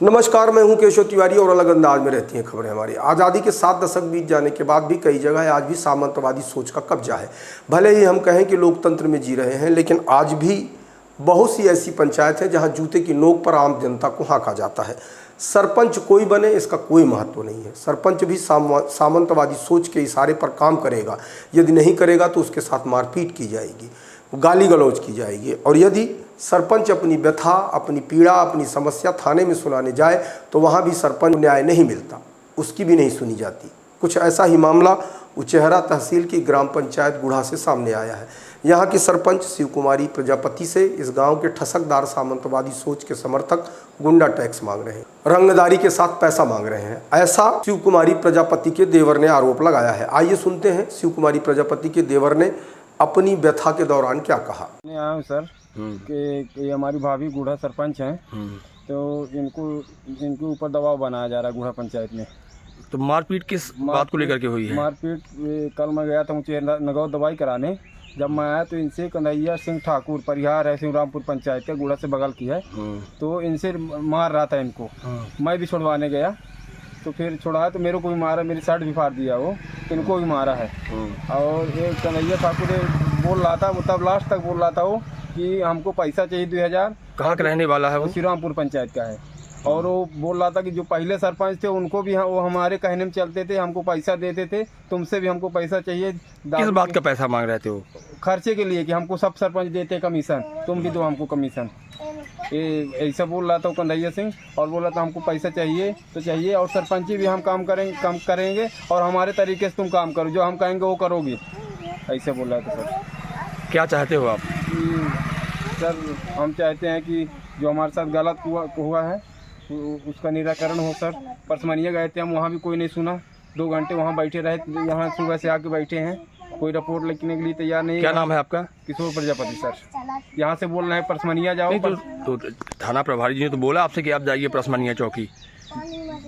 नमस्कार, मैं हूं केशव तिवारी और अलग अंदाज में रहती हैं खबरें हमारी। आज़ादी के 7 दशक बीत जाने के बाद भी कई जगह आज भी सामंतवादी सोच का कब्जा है। भले ही हम कहें कि लोकतंत्र में जी रहे हैं, लेकिन आज भी बहुत सी ऐसी पंचायत हैं जहां जूते की नोक पर आम जनता को हाँका जाता है। सरपंच कोई बने इसका कोई महत्व नहीं है। सरपंच भी सामंतवादी सोच के इशारे पर काम करेगा। यदि नहीं करेगा तो उसके साथ मारपीट की जाएगी, गाली गलौज की जाएगी। और यदि सरपंच अपनी व्यथा, अपनी पीड़ा, अपनी समस्या थाने में सुनाने जाए तो वहाँ भी सरपंच न्याय नहीं मिलता, उसकी भी नहीं सुनी जाती। कुछ ऐसा ही मामला उचेहरा तहसील की ग्राम पंचायत गुढ़ा से सामने आया है। यहाँ की सरपंच शिव कुमारी प्रजापति से इस गांव के ठसकदार सामंतवादी सोच के समर्थक गुंडा टैक्स मांग रहे हैं, रंगदारी के साथ पैसा मांग रहे हैं। ऐसा शिव कुमारी प्रजापति के देवर ने आरोप लगाया है। आइए सुनते हैं शिव कुमारी प्रजापति के देवर ने अपनी व्यथा के दौरान क्या कहा। मैं आया हूँ सर कि हमारी भाभी गुढ़ा सरपंच हैं, तो इनके ऊपर दबाव बनाया जा रहा है गुढ़ा पंचायत में। तो मारपीट किस बात को लेकर के हुई है? मारपीट कल मैं गया था मुझे नगौ दवाई कराने। जब मैं आया तो इनसे कन्हैया सिंह ठाकुर परिहार है शिवरामपुर पंचायत का, गुढ़ा से बगल की है, तो इनसे मार रहा था इनको। मैं भी छुड़वाने गया तो फिर छुड़ाया तो मेरे को भी मारा, मेरी शर्ट भी फाड़ दिया, वो इनको भी मारा है। और ये कन्हैया ठाकुर बोल रहा था, वो तब लास्ट तक बोल रहा था वो कि हमको पैसा चाहिए 2000। कहाँ का रहने वाला है वो? श्रीरामपुर पंचायत का है। और वो बोल रहा था कि जो पहले सरपंच थे उनको भी वो हमारे कहने में चलते थे, हमको पैसा देते थे, तुमसे भी हमको पैसा चाहिए। किस बात का पैसा मांग रहे थे वो? खर्चे के लिए कि हमको सब सरपंच देते कमीशन, तुम भी दो हमको कमीशन। ये ऐसा बोल रहा था कन्हैया सिंह, और बोला था हमको पैसा चाहिए तो चाहिए, और सरपंची भी हम काम करेंगे और हमारे तरीके से तुम काम करो, जो हम कहेंगे वो करोगे, ऐसे बोल रहा था सर। क्या चाहते हो आप? सर हम चाहते हैं कि जो हमारे साथ गलत हुआ है उसका निराकरण हो सर। परसमनिया गए थे हम, वहाँ भी कोई नहीं सुना। 2 घंटे वहाँ बैठे रहे, यहाँ सुबह से आके बैठे हैं, कोई रिपोर्ट लिखने के लिए तैयार नहीं। क्या नाम है आपका? किशोर प्रजापति सर। यहाँ से बोल रहे हैं परसमनिया जाओ। तो थाना प्रभारी जी ने तो बोला आपसे कि आप जाइए परसमनिया चौकी।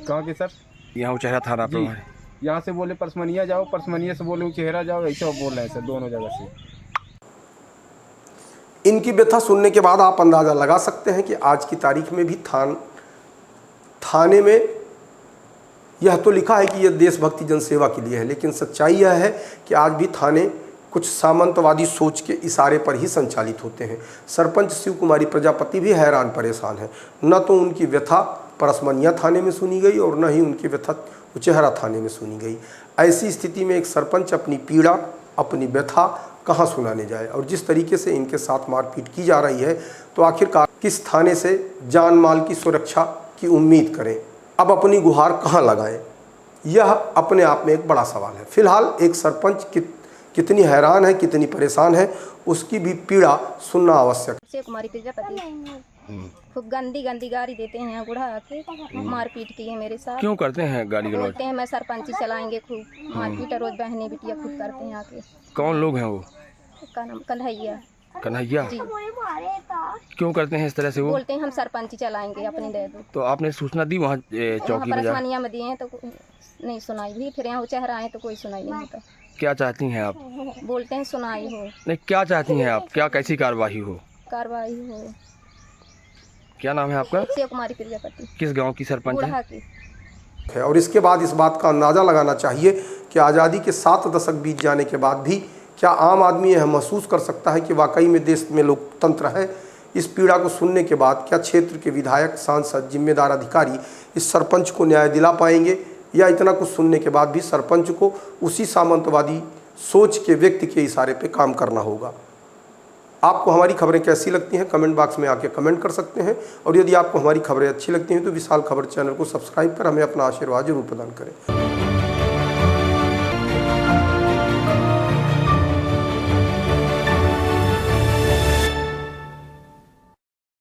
कहाँ के सर? यहाँ उचेहरा थाना प्रभारी। यहाँ से बोले परसमनिया जाओ, परसमनिया से बोले उचेहरा जाओ, ऐसा बोल रहे हैं सर, दोनों जगह से। इनकी व्यथा सुनने के बाद आप अंदाज़ा लगा सकते हैं कि आज की तारीख में भी थाने में यह तो लिखा है कि यह देशभक्ति जनसेवा के लिए है, लेकिन सच्चाई यह है कि आज भी थाने कुछ सामंतवादी सोच के इशारे पर ही संचालित होते हैं। सरपंच शिव कुमारी प्रजापति भी हैरान परेशान है। न तो उनकी व्यथा परसमनिया थाने में सुनी गई और न ही उनकी व्यथा उचेहरा थाने में सुनी गई। ऐसी स्थिति में एक सरपंच अपनी पीड़ा, अपनी व्यथा कहाँ सुनाने जाए? और जिस तरीके से इनके साथ मारपीट की जा रही है, तो आखिरकार किस थाने से जान माल की सुरक्षा की उम्मीद करें? अब अपनी गुहार कहाँ लगाएं? यह अपने आप में एक बड़ा सवाल है। फिलहाल एक सरपंच कितनी हैरान है, कितनी परेशान है, उसकी भी पीड़ा सुनना आवश्यक है। शिव कुमारी प्रजापति खूब गंदी गाली देते हैं, गुढ़ा आके मारपीट की है मेरे साथ। क्यों करते हैं गाली गलौज? बोलते हैं मैं सरपंची चलाएंगे, खूब मारपीट रोज बहने बिटिया खुद करते हैं आके। कौन लोग हैं वो? का नाम कन्हैया। कन्हैया जी। क्यों करते हैं इस तरह से वो? बोलते हैं हम सरपंची चलाएंगे, अपनी दे दो। तो आपने सूचना दी वहाँ चौकी में? परसमनिया में दिए हैं तो नहीं सुनाई भी, फिर यहाँ उचेहरा आए तो कोई सुनाई नहीं होता। क्या चाहती हैं आप? बोलते हैं सुनाई हो। नहीं, क्या चाहती हैं आप? क्या कैसी कार्रवाई हो? कार्रवाई हो। क्या नाम है आपका? शिव कुमारी प्रजापति। किस गाँव की सरपंच गुढ़ा है? है। और इसके बाद इस बात का अंदाज़ा लगाना चाहिए कि आज़ादी के 7 दशक बीत जाने के बाद भी क्या आम आदमी यह महसूस कर सकता है कि वाकई में देश में लोकतंत्र है? इस पीड़ा को सुनने के बाद क्या क्षेत्र के विधायक, सांसद, जिम्मेदार अधिकारी इस सरपंच को न्याय दिला पाएंगे, या इतना कुछ सुनने के बाद भी सरपंच को उसी सामंतवादी सोच के व्यक्ति के इशारे पे काम करना होगा? आपको हमारी खबरें कैसी लगती हैं कमेंट बॉक्स में आके कमेंट कर सकते हैं। और यदि आपको हमारी खबरें अच्छी लगती हैं तो विशाल खबर चैनल को सब्सक्राइब कर हमें अपना आशीर्वाद जरूर प्रदान करें।